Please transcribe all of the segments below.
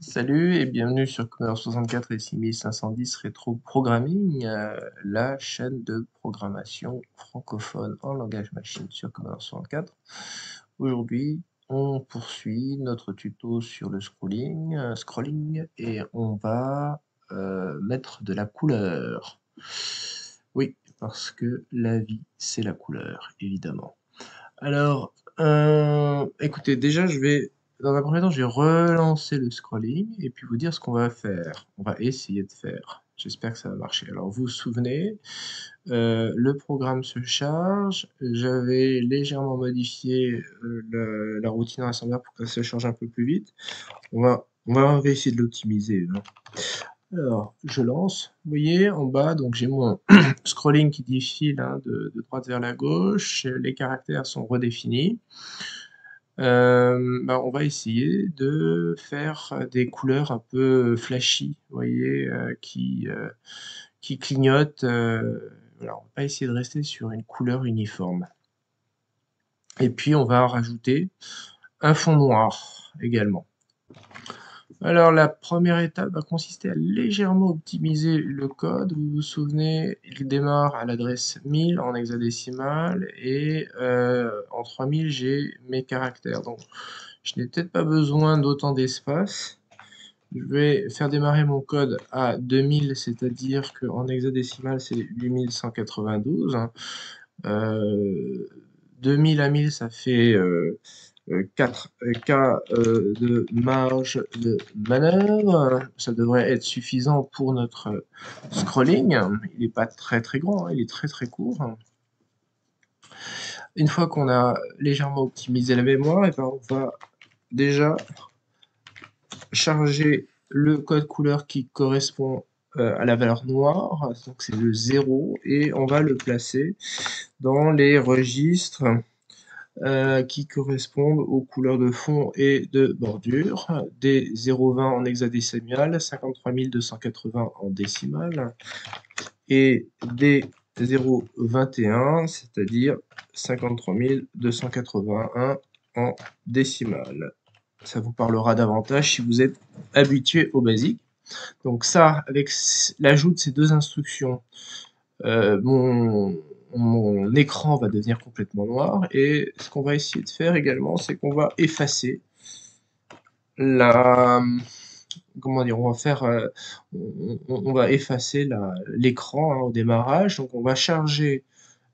Salut et bienvenue sur Commodore 64 et 6510 Rétro Programming, la chaîne de programmation francophone en langage machine sur Commodore 64. Aujourd'hui, on poursuit notre tuto sur le scrolling et on va mettre de la couleur. Oui, parce que la vie, c'est la couleur, évidemment. Alors, écoutez, déjà, dans un premier temps, je vais relancer le scrolling et puis vous dire ce qu'on va faire. On va essayer de faire. J'espère que ça va marcher. Alors, vous vous souvenez, le programme se charge. J'avais légèrement modifié la routine rassembleur pour que ça se charge un peu plus vite. On va essayer de l'optimiser, hein. Alors, je lance. Vous voyez, en bas, donc j'ai mon scrolling qui défile, hein, de droite vers la gauche. Les caractères sont redéfinis. On va essayer de faire des couleurs un peu flashy, vous voyez, qui clignotent. Voilà, on va pas essayer de rester sur une couleur uniforme. Et puis, on va rajouter un fond noir également. Alors, la première étape va consister à légèrement optimiser le code. Vous vous souvenez, il démarre à l'adresse 1000 en hexadécimal et en 3000, j'ai mes caractères. Donc, je n'ai peut-être pas besoin d'autant d'espace. Je vais faire démarrer mon code à 2000, c'est-à-dire qu'en hexadécimal, c'est 8192. 2000 à 1000, ça fait 4 K de marge de manœuvre. Ça devrait être suffisant pour notre scrolling. Il n'est pas très très grand, hein, il est très très court. Une fois qu'on a légèrement optimisé la mémoire, et ben on va déjà charger le code couleur qui correspond à la valeur noire, donc c'est le 0, et on va le placer dans les registres qui correspondent aux couleurs de fond et de bordure, des 0,20 en hexadécimal, 53 280 en décimal, et des 0,21, c'est-à-dire 53 281 en décimal. Ça vous parlera davantage si vous êtes habitué au basique. Donc ça, avec l'ajout de ces deux instructions, mon écran va devenir complètement noir, et ce qu'on va essayer de faire également, c'est qu'on va effacer on va effacer l'écran, hein, au démarrage. Donc on va charger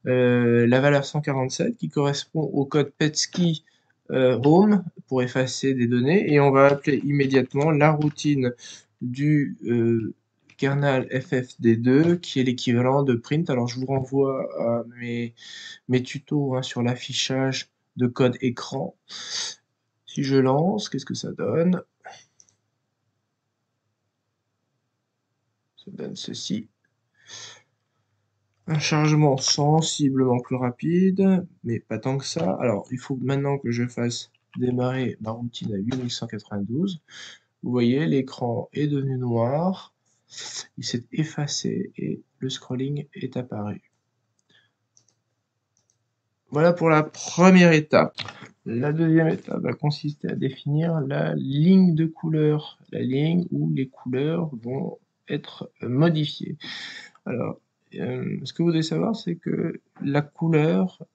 la valeur 147 qui correspond au code PETSCII home pour effacer des données, et on va appeler immédiatement la routine du kernel FFD2 qui est l'équivalent de print. Alors je vous renvoie à mes tutos, hein, sur l'affichage de code écran. Si je lance, qu'est-ce que ça donne? Ça donne ceci. Un chargement sensiblement plus rapide, mais pas tant que ça. Alors, il faut maintenant que je fasse démarrer ma routine à 8192. Vous voyez, l'écran est devenu noir, il s'est effacé et le scrolling est apparu. Voilà pour la première étape. La deuxième étape va consister à définir la ligne de couleur, la ligne où les couleurs vont être modifiées. Alors, ce que vous devez savoir, c'est que la couleur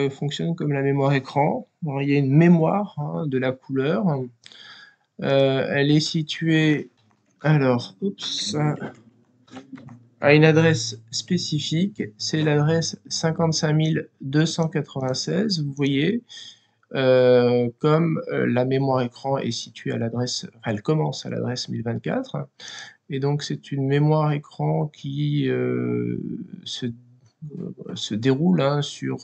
fonctionne comme la mémoire écran. Alors, il y a une mémoire, hein, de la couleur. Elle est située, alors, à une adresse spécifique, c'est l'adresse 55 296. Vous voyez, comme la mémoire écran est située à l'adresse, enfin, elle commence à l'adresse 1024, et donc c'est une mémoire écran qui se déroule, hein, sur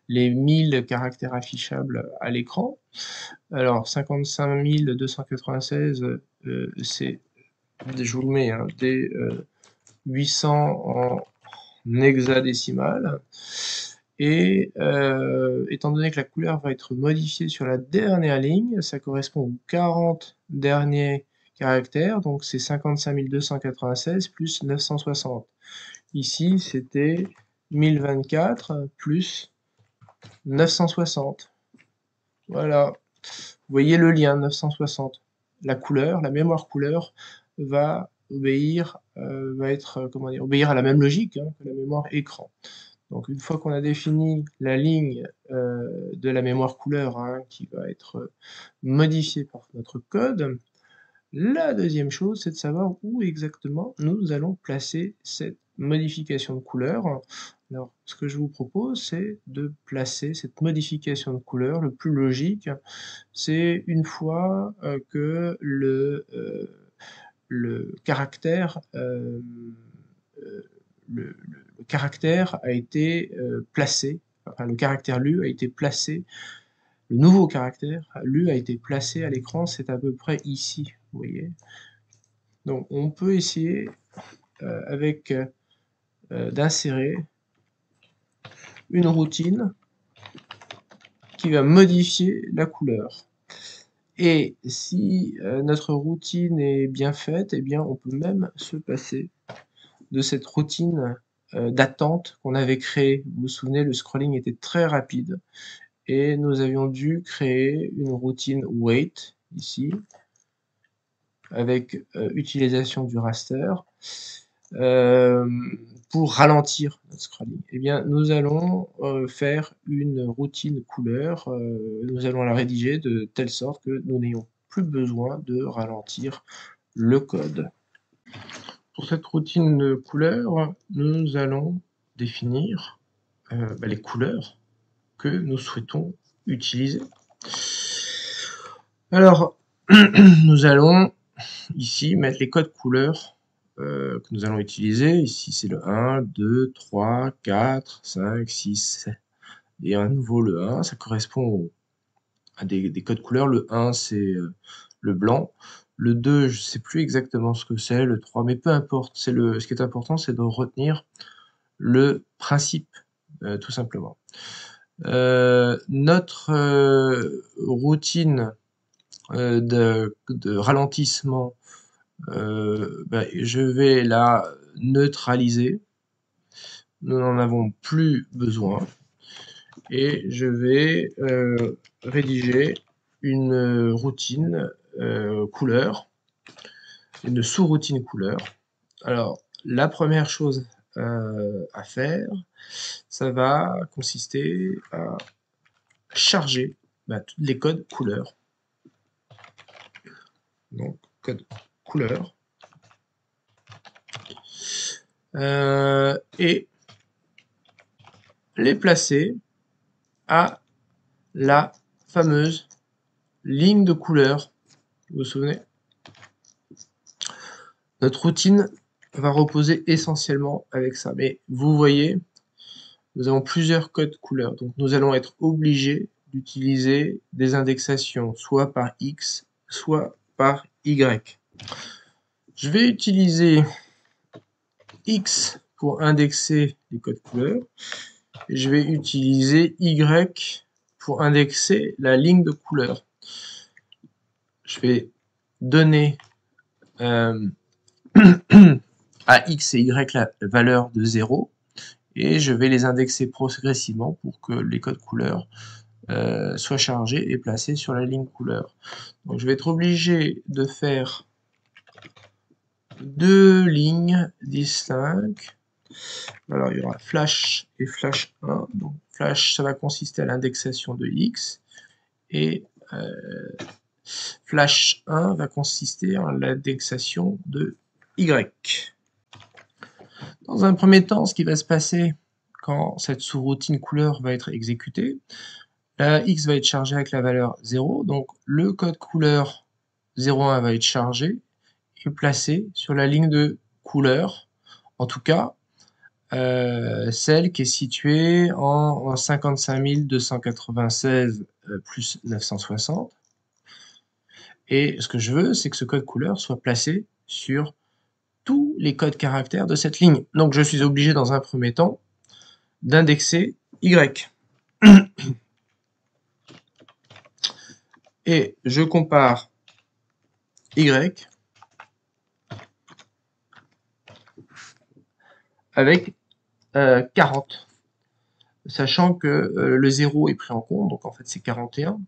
les 1000 caractères affichables à l'écran. Alors 55 296, c'est, je vous le mets, hein, des 800 en hexadécimal. Et étant donné que la couleur va être modifiée sur la dernière ligne, ça correspond aux 40 derniers caractères, donc c'est 55 296 plus 960. Ici, c'était 1024 plus 960. Voilà. Vous voyez le lien, 960. la couleur, la mémoire couleur va obéir, obéir à la même logique hein, que la mémoire écran. Donc une fois qu'on a défini la ligne de la mémoire couleur hein, qui va être modifiée par notre code, la deuxième chose, c'est de savoir où exactement nous allons placer cette modification de couleur. Alors, ce que je vous propose, c'est de placer cette modification de couleur. Le plus logique, c'est une fois que le caractère le caractère a été placé, enfin le caractère lu a été placé, le nouveau caractère lu a été placé à l'écran, c'est à peu près ici, vous voyez. Donc on peut essayer d'insérer une routine qui va modifier la couleur. Et si notre routine est bien faite, eh bien on peut même se passer de cette routine d'attente qu'on avait créée. Vous vous souvenez, le scrolling était très rapide et nous avions dû créer une routine wait ici avec utilisation du raster pour ralentir notre scrolling. Eh bien, nous allons faire une routine couleur, nous allons la rédiger de telle sorte que nous n'ayons plus besoin de ralentir le code. Pour cette routine de couleur, nous allons définir les couleurs que nous souhaitons utiliser. Alors, nous allons ici mettre les codes couleurs que nous allons utiliser. Ici, c'est le 1, 2, 3, 4, 5, 6, 7. Et à nouveau le 1, ça correspond à des codes couleurs. Le 1, c'est le blanc. Le 2, je ne sais plus exactement ce que c'est. Le 3, mais peu importe. Ce qui est important, c'est de retenir le principe, tout simplement. Notre routine de ralentissement, je vais la neutraliser. Nous n'en avons plus besoin. Et je vais rédiger une routine couleur, une sous-routine couleur. Alors, la première chose à faire, ça va consister à charger tous les codes couleurs. Donc, code couleur. Et les placer à la fameuse ligne de couleur. Vous vous souvenez? Notre routine va reposer essentiellement avec ça. Mais vous voyez, nous avons plusieurs codes couleurs. Donc nous allons être obligés d'utiliser des indexations, soit par X, soit par Y. Je vais utiliser X pour indexer les codes couleurs. Et je vais utiliser Y pour indexer la ligne de couleur. Je vais donner à X et Y la valeur de 0 et je vais les indexer progressivement pour que les codes couleurs soient chargés et placés sur la ligne couleur. Donc je vais être obligé de faire deux lignes distinctes. Alors il y aura flash et flash 1. Donc flash, ça va consister à l'indexation de X et flash 1 va consister en l'indexation de Y. Dans un premier temps, ce qui va se passer quand cette sous-routine couleur va être exécutée, la X va être chargée avec la valeur 0, donc le code couleur 0,1 va être chargé et placé sur la ligne de couleur, en tout cas celle qui est située en 55 296 plus 960. Et ce que je veux, c'est que ce code couleur soit placé sur tous les codes caractères de cette ligne. Donc je suis obligé dans un premier temps d'indexer Y. Et je compare Y avec 40. sachant que le 0 est pris en compte, donc en fait c'est 41,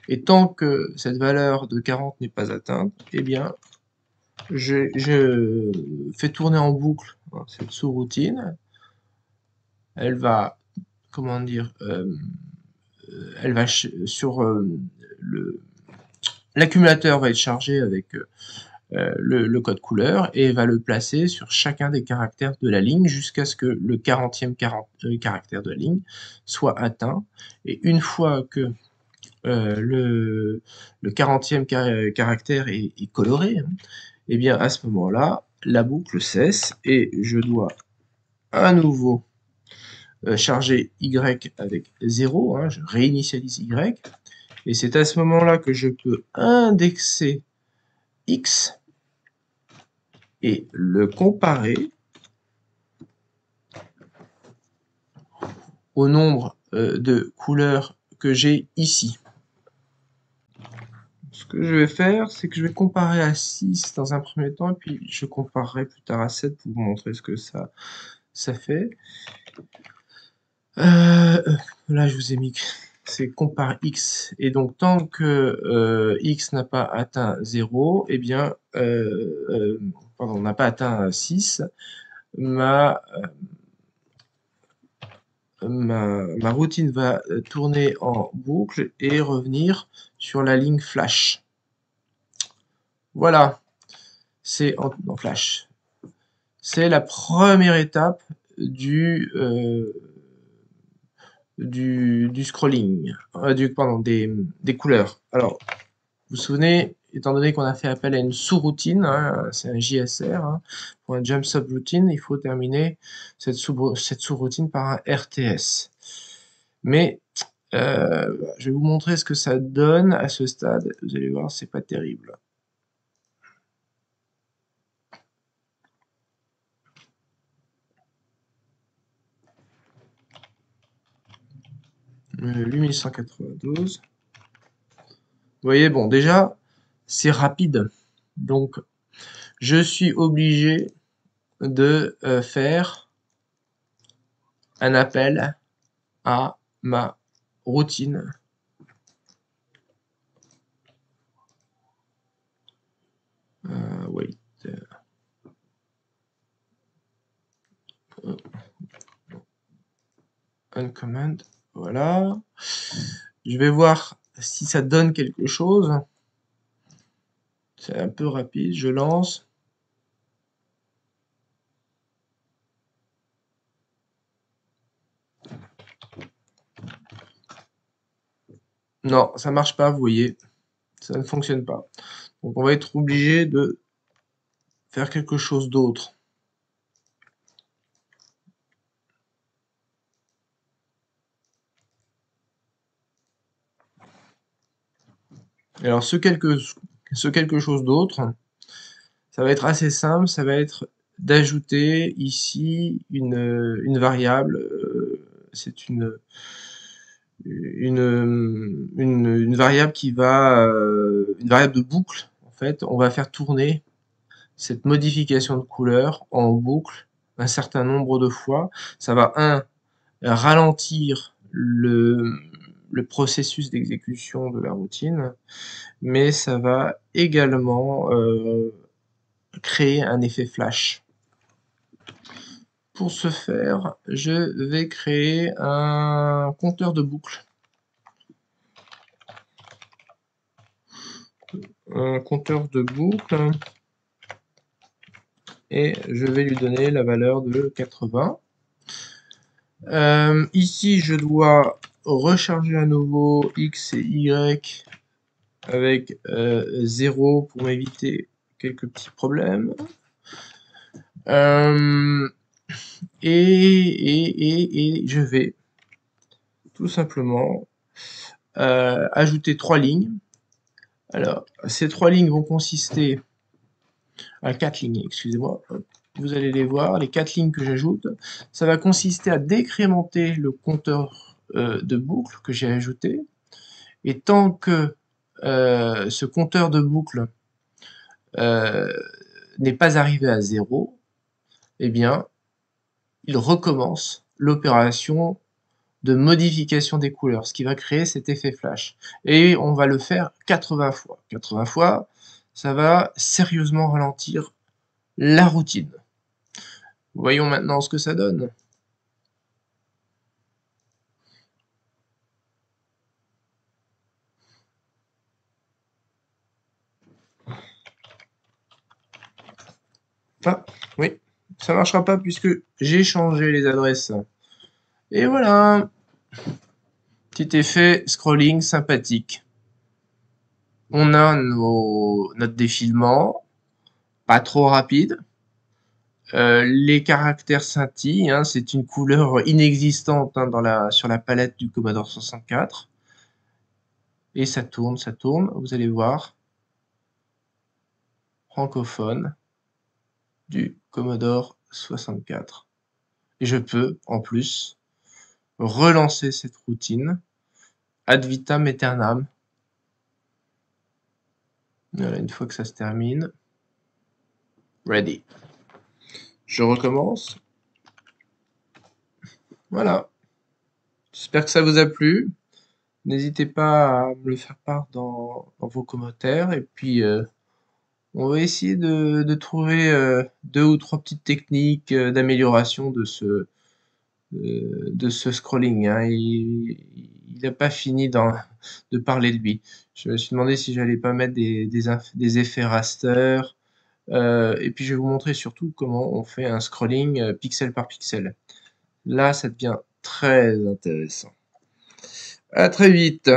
et tant que cette valeur de 40 n'est pas atteinte, eh bien je fais tourner en boucle cette sous-routine. Elle va, comment dire, elle va sur l'accumulateur va être chargé avec le code couleur et va le placer sur chacun des caractères de la ligne jusqu'à ce que le 40e caractère de la ligne soit atteint. Et une fois que le 40e caractère est coloré, et bien à ce moment-là, la boucle cesse et je dois à nouveau charger Y avec 0, je réinitialise Y, et c'est à ce moment-là que je peux indexer X et le comparer au nombre de couleurs que j'ai ici. Ce que je vais faire, c'est que je vais comparer à 6 dans un premier temps, et puis je comparerai plus tard à 7 pour vous montrer ce que ça fait. Là, je vous ai mis, c'est compare X, et donc tant que X n'a pas atteint 0, eh bien, pardon, n'a pas atteint 6, ma routine va tourner en boucle et revenir sur la ligne flash. Voilà, c'est en flash. C'est la première étape du scrolling, pardon, des couleurs. Alors, vous vous souvenez, étant donné qu'on a fait appel à une sous-routine, c'est un JSR, pour un jump subroutine, il faut terminer cette sous-routine par un RTS. Mais je vais vous montrer ce que ça donne à ce stade. Vous allez voir, c'est pas terrible. Euh, 8192. Vous voyez, bon, déjà, c'est rapide. Donc, je suis obligé de faire un appel à ma routine. Wait. Uncommand. Voilà. Je vais voir si ça donne quelque chose. C'est un peu rapide. Je lance. Non, ça marche pas, vous voyez. Ça ne fonctionne pas. Donc on va être obligé de faire quelque chose d'autre. Alors ce quelque chose d'autre, ça va être assez simple, ça va être d'ajouter ici une variable, c'est une variable qui va, une variable de boucle, en fait, on va faire tourner cette modification de couleur en boucle un certain nombre de fois. Ça va, ralentir le processus d'exécution de la routine, mais ça va également créer un effet flash. Pour ce faire, je vais créer un compteur de boucle. Un compteur de boucle et je vais lui donner la valeur de 80. Ici, je dois recharger à nouveau X et Y avec 0 pour m'éviter quelques petits problèmes. Et je vais tout simplement ajouter 3 lignes. Alors, ces 3 lignes vont consister à 4 lignes, excusez-moi. Vous allez les voir, les 4 lignes que j'ajoute. Ça va consister à décrémenter le compteur de boucle que j'ai ajouté. Et tant que ce compteur de boucle n'est pas arrivé à 0, eh bien, il recommence l'opération de modification des couleurs, ce qui va créer cet effet flash. Et on va le faire 80 fois. 80 fois, ça va sérieusement ralentir la routine. Voyons maintenant ce que ça donne. Ah, oui, ça marchera pas puisque j'ai changé les adresses. Et voilà, petit effet scrolling sympathique. On a notre défilement, pas trop rapide. Les caractères scintillent, hein, c'est une couleur inexistante hein, sur la palette du Commodore 64. Et ça tourne, vous allez voir. Francophone du Commodore 64. Et je peux, en plus, relancer cette routine ad vitam aeternam. Voilà, une fois que ça se termine. Ready. Je recommence. Voilà. J'espère que ça vous a plu. N'hésitez pas à me le faire part dans vos commentaires. Et puis, on va essayer de trouver 2 ou 3 petites techniques d'amélioration de ce scrolling. Hein. Il n'a pas fini de parler de lui. Je me suis demandé si j'allais pas mettre des effets raster. Et puis je vais vous montrer surtout comment on fait un scrolling pixel par pixel. Là, ça devient très intéressant. À très vite.